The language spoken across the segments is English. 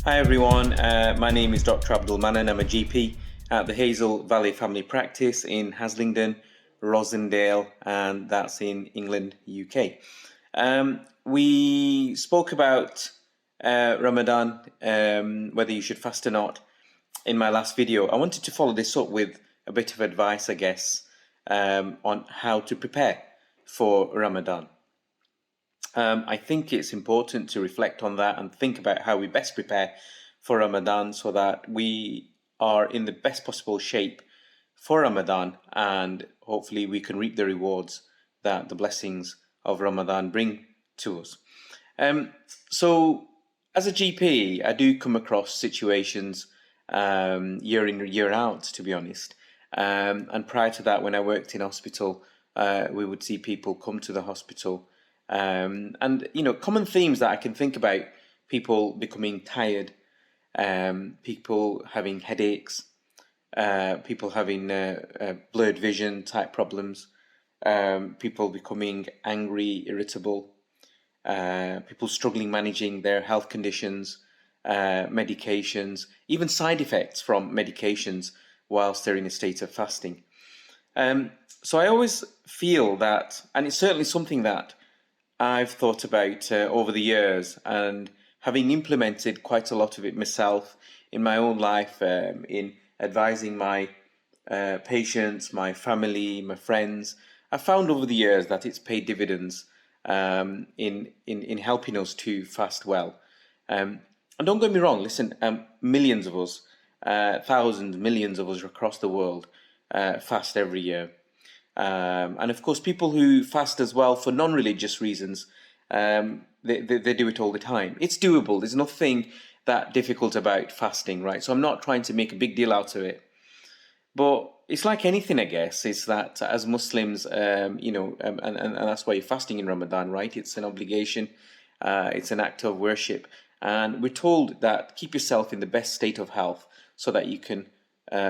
Hi everyone, my name is Dr. Abdul Mannan. I'm a GP at the Hazelvalley Family Practice in Haslingden, Rosendale, and that's in England, UK. We spoke about Ramadan, whether you should fast or not, in my last video. I wanted to follow this up with a bit of advice, I guess, on how to prepare for Ramadan. I think it's important to reflect on that and think about how we best prepare for Ramadan so that we are in the best possible shape for Ramadan, and hopefully we can reap the rewards that the blessings of Ramadan bring to us. So as a GP, I do come across situations year in, year out, to be honest. And prior to that, when I worked in hospital, we would see people come to the hospital. And, common themes that I can think about: people becoming tired, people having headaches, people having blurred vision type problems, people becoming angry, irritable, people struggling managing their health conditions, medications, even side effects from medications whilst they're in a state of fasting. So I always feel that, and it's certainly something that I've thought about over the years, and having implemented quite a lot of it myself in my own life, in advising my patients, my family, my friends, I've found over the years that it's paid dividends in helping us to fast well. And don't get me wrong, listen, millions of us, thousands, millions of us across the world fast every year. And of course, people who fast as well for non-religious reasons, they do it all the time. It's doable. There's nothing that difficult about fasting, right? So I'm not trying to make a big deal out of it. But it's like anything, I guess, is that as Muslims, and that's why you're fasting in Ramadan, right? It's an obligation. It's an act of worship. And we're told that keep yourself in the best state of health so that you can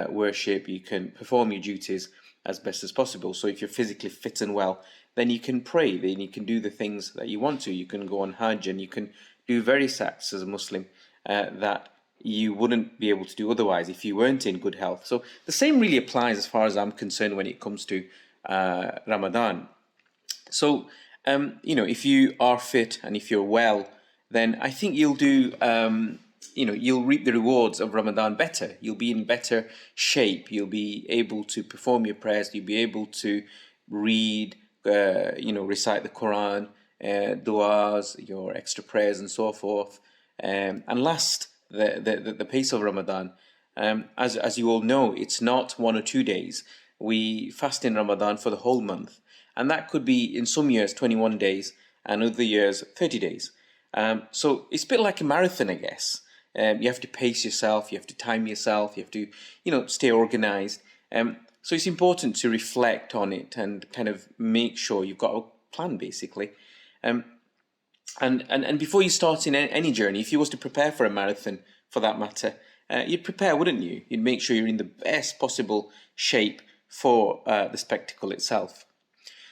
worship, you can perform your duties as best as possible. So if you're physically fit and well, then you can pray, then you can do the things that you want to. You can go on Hajj, and you can do various acts as a Muslim that you wouldn't be able to do otherwise if you weren't in good health. So the same really applies as far as I'm concerned when it comes to Ramadan. So, if you are fit and if you're well, then I think you'll do you'll reap the rewards of Ramadan better. You'll be in better shape. You'll be able to perform your prayers. You'll be able to read, recite the Quran, du'as, your extra prayers, and so forth. And last, the pace of Ramadan. As you all know, it's not 1 or 2 days. We fast in Ramadan for the whole month, and that could be in some years 21 days, and other years 30 days. So it's a bit like a marathon, I guess. You have to pace yourself, you have to time yourself, you have to, stay organized. So it's important to reflect on it and kind of make sure you've got a plan, basically. And before you start in any journey, if you was to prepare for a marathon, for that matter, you'd prepare, wouldn't you? You'd make sure you're in the best possible shape for the spectacle itself.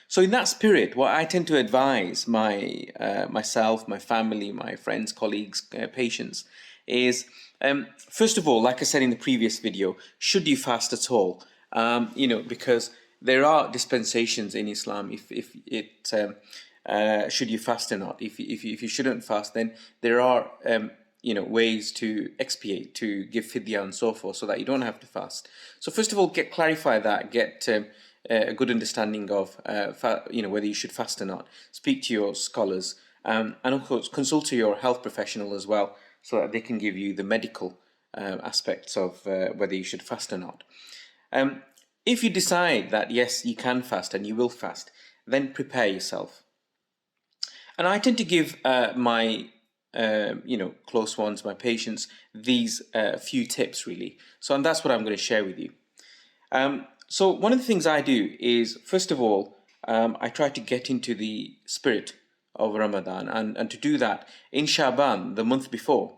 So in that spirit, what I tend to advise myself, my family, my friends, colleagues, patients, is first of all, like I said in the previous video, should you fast at all? Because there are dispensations in Islam. If it should you fast or not? If you shouldn't fast, then there are ways to expiate, to give fidya and so forth, so that you don't have to fast. So first of all, clarify that, get a good understanding of whether you should fast or not. Speak to your scholars, and of course consult to your health professional as well, so that they can give you the medical aspects of whether you should fast or not. If you decide that yes, you can fast and you will fast, then prepare yourself. And I tend to give my close ones, my patients, these few tips really. And that's what I'm going to share with you. So one of the things I do is, first of all, I try to get into the spirit of Ramadan, and to do that in Shaban, the month before,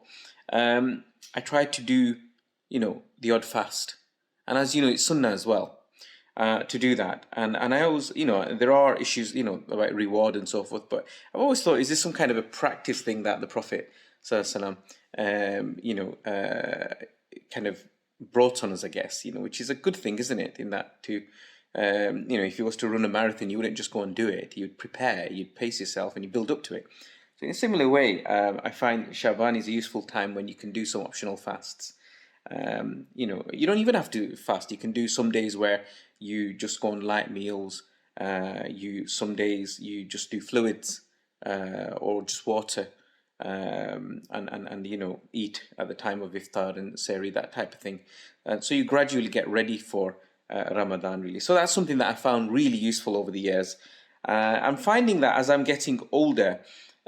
I try to do, the odd fast. And as you know, it's sunnah as well. To do that, and I always, there are issues, about reward and so forth, but I've always thought, is this some kind of a practice thing that the Prophet ﷺ kind of brought on us, I guess, which is a good thing, isn't it? In that if you was to run a marathon, you wouldn't just go and do it. You'd prepare, you'd pace yourself, and you build up to it. So in a similar way, I find Shaban is a useful time when you can do some optional fasts. You don't even have to fast. You can do some days where you just go on light meals. Some days you just do fluids or just water, and eat at the time of iftar and sehri, that type of thing. So you gradually get ready for Ramadan, really. So that's something that I found really useful over the years. I'm finding that as I'm getting older,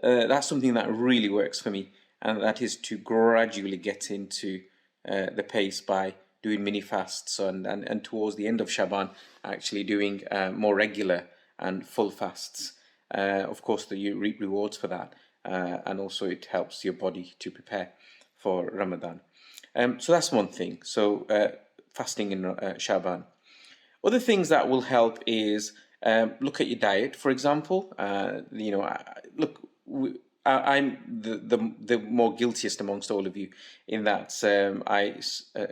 that's something that really works for me, and that is to gradually get into the pace by doing mini fasts and towards the end of Shaban, actually doing more regular and full fasts. Of course, you reap rewards for that, and also it helps your body to prepare for Ramadan. So that's one thing. So fasting in Shaban. Other things that will help is look at your diet, for example. I'm the more guiltiest amongst all of you in that I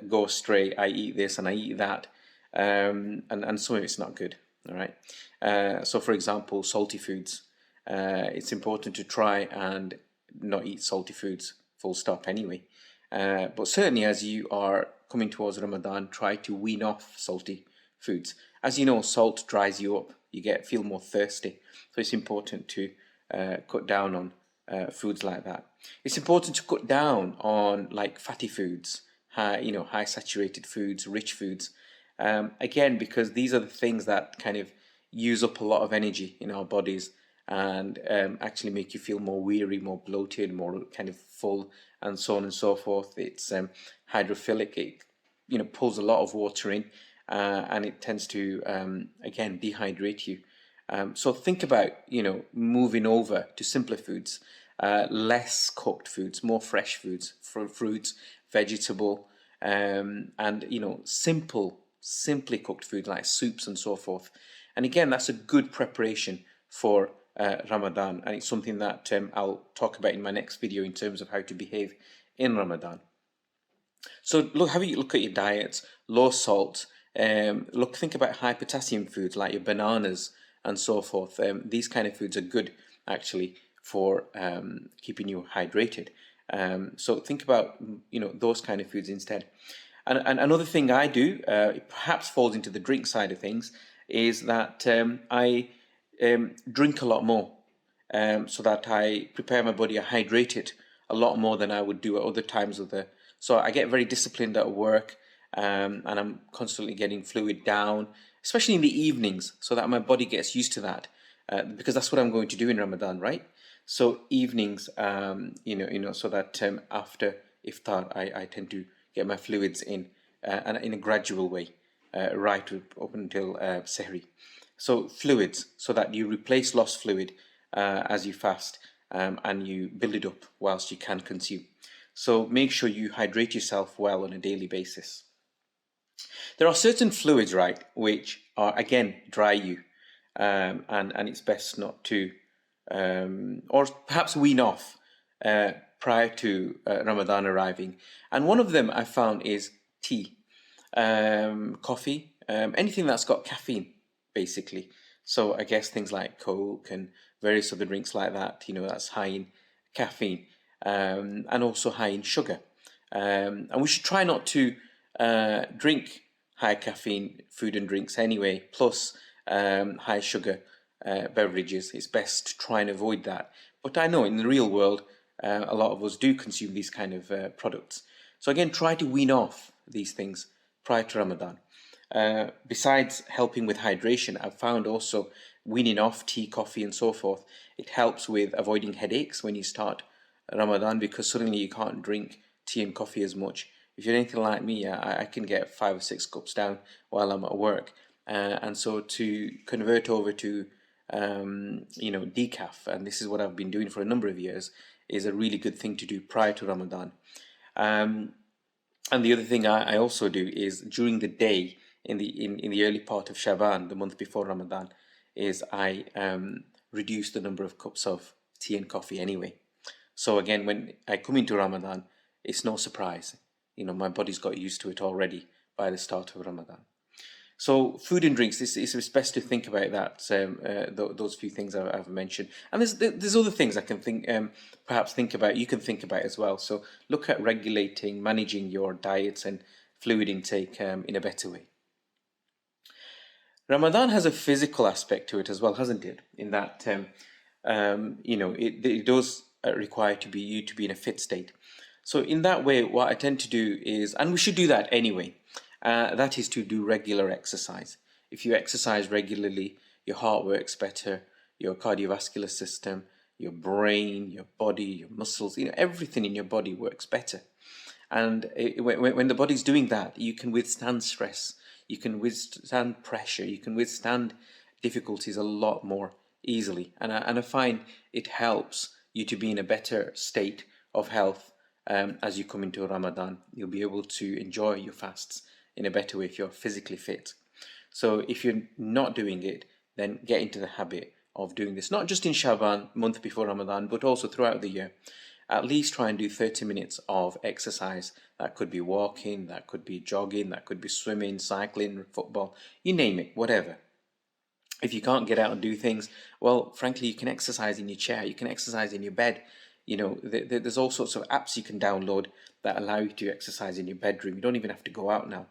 go astray. I eat this and I eat that, and some of it's not good. All right. So, for example, salty foods. It's important to try and not eat salty foods. Full stop. Anyway, but certainly as you are coming towards Ramadan, try to wean off salty foods. As you know, salt dries you up. You feel more thirsty. So it's important to cut down on foods like that. It's important to cut down on like fatty foods, high saturated foods, rich foods. Again, because these are the things that kind of use up a lot of energy in our bodies and actually make you feel more weary, more bloated, more kind of full, and so on and so forth. It's hydrophilic. It pulls a lot of water in, and it tends to again dehydrate you. So think about moving over to simpler foods, less cooked foods, more fresh foods, fruits, vegetable, and simply cooked foods like soups and so forth. And again, that's a good preparation for Ramadan, and it's something that I'll talk about in my next video in terms of how to behave in Ramadan. So have a look at your diets, low salt. Think about high potassium foods like your bananas and so forth. These kind of foods are good actually for keeping you hydrated. So think about those kind of foods instead. And another thing I do, it perhaps falls into the drink side of things, is that I drink a lot more, so that I prepare my body, I hydrate it a lot more than I would do at other times of the. So I get very disciplined at work, and I'm constantly getting fluid down, especially in the evenings, so that my body gets used to that, because that's what I'm going to do in Ramadan, right? So evenings, so that after iftar, I tend to get my fluids in, and in a gradual way, right up until sehri. So fluids, so that you replace lost fluid as you fast, and you build it up whilst you can consume. So make sure you hydrate yourself well on a daily basis. There are certain fluids, right, which are, again, dry you, and it's best not to, or perhaps wean off prior to Ramadan arriving. And one of them I found is tea, coffee, anything that's got caffeine, basically. So I guess things like Coke and various other drinks like that, that's high in caffeine, and also high in sugar. And we should try not to drink high caffeine food and drinks anyway, plus high sugar beverages. It's best to try and avoid that. But I know in the real world, a lot of us do consume these kind of products. So again, try to wean off these things prior to Ramadan. Besides helping with hydration, I've found also weaning off tea, coffee, and so forth. It helps with avoiding headaches when you start Ramadan, because suddenly you can't drink tea and coffee as much. If you're anything like me, I can get 5 or 6 cups down while I'm at work, and so to convert over to decaf, and this is what I've been doing for a number of years, is a really good thing to do prior to Ramadan. And the other thing I also do is during the day, in the early part of Shaban, the month before Ramadan, is I reduce the number of cups of tea and coffee anyway. So again, when I come into Ramadan, it's no surprise. My body's got used to it already by the start of Ramadan. So food and drinks, it's best to think about that. Those few things I've mentioned, and there's other things I can think, perhaps think about. You can think about as well. So look at regulating, managing your diets and fluid intake in a better way. Ramadan has a physical aspect to it as well, hasn't it? In that, it does require you to be in a fit state. So in that way, what I tend to do is, and we should do that anyway, that is to do regular exercise. If you exercise regularly, your heart works better, your cardiovascular system, your brain, your body, your muscles, everything in your body works better. And when the body's doing that, you can withstand stress, you can withstand pressure, you can withstand difficulties a lot more easily. And I find it helps you to be in a better state of health as you come into Ramadan. You'll be able to enjoy your fasts in a better way if you're physically fit. So if you're not doing it, then get into the habit of doing this, not just in Shaban, month before Ramadan, but also throughout the year. At least try and do 30 minutes of exercise. That could be walking, that could be jogging, that could be swimming, cycling, football, you name it, whatever. If you can't get out and do things, well, frankly, you can exercise in your chair, you can exercise in your bed. There's all sorts of apps you can download that allow you to exercise in your bedroom. You don't even have to go out now.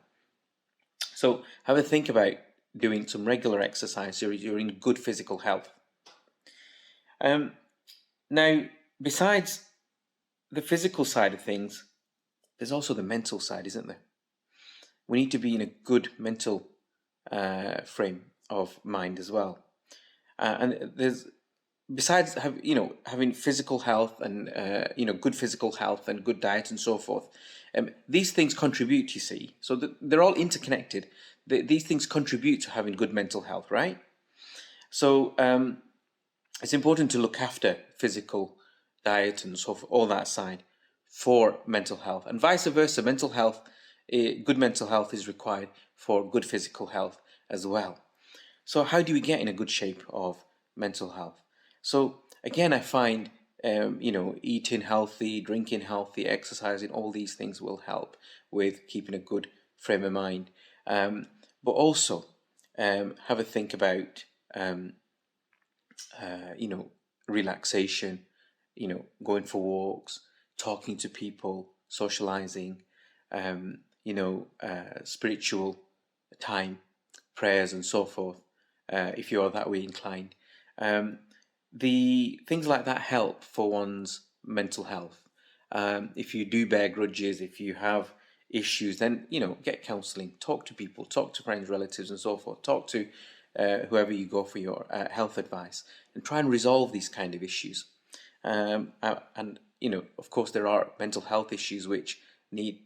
So have a think about doing some regular exercise so you're in good physical health. Now, besides the physical side of things, there's also the mental side, isn't there? We need to be in a good mental frame of mind as well. And there's, besides having physical health and good physical health and good diet and so forth, these things contribute, you see. So they're all interconnected. These things contribute to having good mental health, right? So it's important to look after physical diet and so forth, all that side, for mental health, and vice versa. Good mental health is required for good physical health as well. So how do we get in a good shape of mental health? So again, I find eating healthy, drinking healthy, exercising, all these things will help with keeping a good frame of mind. But also have a think about relaxation, going for walks, talking to people, socializing, spiritual time, prayers and so forth, if you are that way inclined. The things like that help for one's mental health. If you do bear grudges, if you have issues, then get counselling, talk to people, talk to friends, relatives and so forth, talk to whoever you go for your health advice, and try and resolve these kind of issues. And of course there are mental health issues which need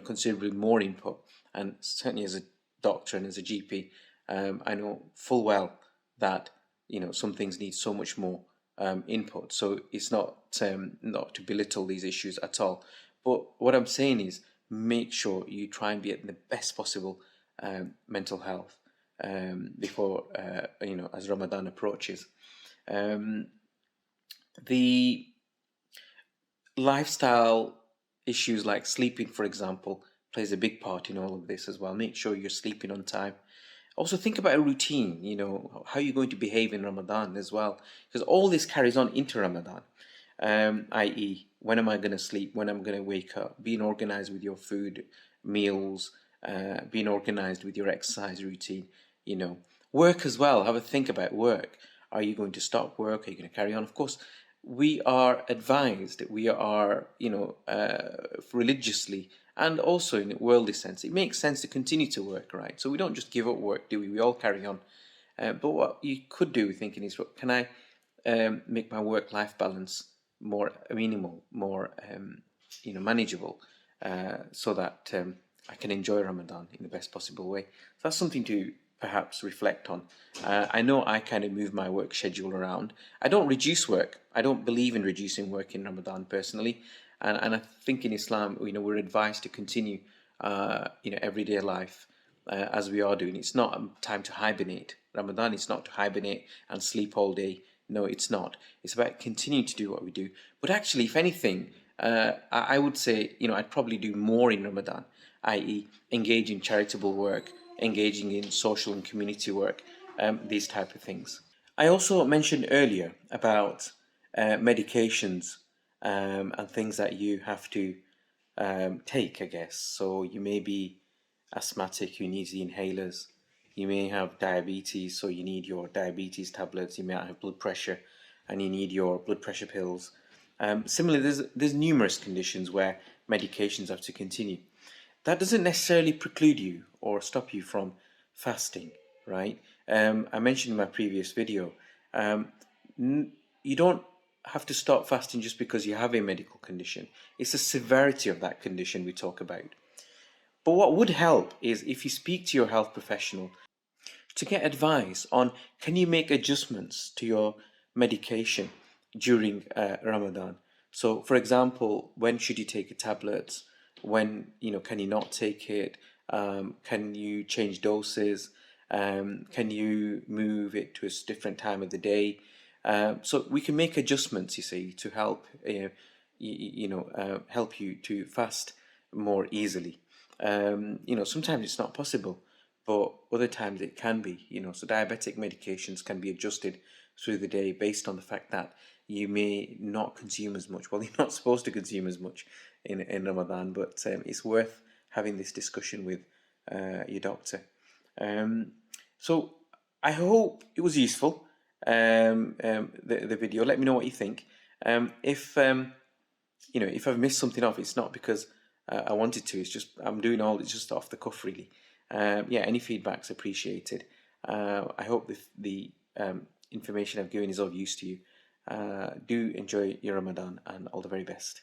considerably more input, and certainly as a doctor and as a GP, I know full well that some things need so much more input. So it's not to belittle these issues at all, but what I'm saying is make sure you try and be at the best possible mental health before as Ramadan approaches. The lifestyle issues like sleeping, for example, plays a big part in all of this as well. Make sure you're sleeping on time. Also think about a routine, how you're going to behave in Ramadan as well, because all this carries on into Ramadan, i.e. when am I going to sleep, when I'm going to wake up, being organized with your food, meals, being organized with your exercise routine, work as well. Have a think about work. Are you going to stop work? Are you going to carry on? Of course, we are advised, we are, religiously and also in a worldly sense, it makes sense to continue to work, right? So we don't just give up work, do we? We all carry on. But what you could do thinking is, can I make my work-life balance more minimal, more manageable, so that I can enjoy Ramadan in the best possible way? So that's something to perhaps reflect on. I know I kind of move my work schedule around. I don't reduce work. I don't believe in reducing work in Ramadan personally, and I think in Islam, we're advised to continue, everyday life as we are doing. It's not a time to hibernate. Ramadan is not to hibernate and sleep all day. No, it's not. It's about continuing to do what we do. But actually, if anything, I would say, I'd probably do more in Ramadan, i.e., engage in charitable work, engaging in social and community work, these type of things. I also mentioned earlier about medications and things that you have to take, I guess. So you may be asthmatic, you need the inhalers. You may have diabetes, so you need your diabetes tablets. You may have blood pressure, and you need your blood pressure pills. Similarly, there's numerous conditions where medications have to continue. That doesn't necessarily preclude you or stop you from fasting, right? I mentioned in my previous video, um, you don't have to stop fasting just because you have a medical condition. It's the severity of that condition we talk about. But what would help is if you speak to your health professional to get advice on, can you make adjustments to your medication during Ramadan. So, for example, when should you take a tablet? When, can you not take it? Can you change doses? Can you move it to a different time of the day? So we can make adjustments, you see, to help help you to fast more easily. Sometimes it's not possible, but other times it can be. So diabetic medications can be adjusted through the day based on the fact that you may not consume as much. Well, you're not supposed to consume as much in Ramadan, but it's worth having this discussion with your doctor. So I hope it was useful. The video. Let me know what you think. If if I've missed something off, it's not because I wanted to. It's just I'm doing all. It's just off the cuff, really. Any feedback's appreciated. I hope the information I've given is of use to you. Do enjoy your Ramadan, and all the very best.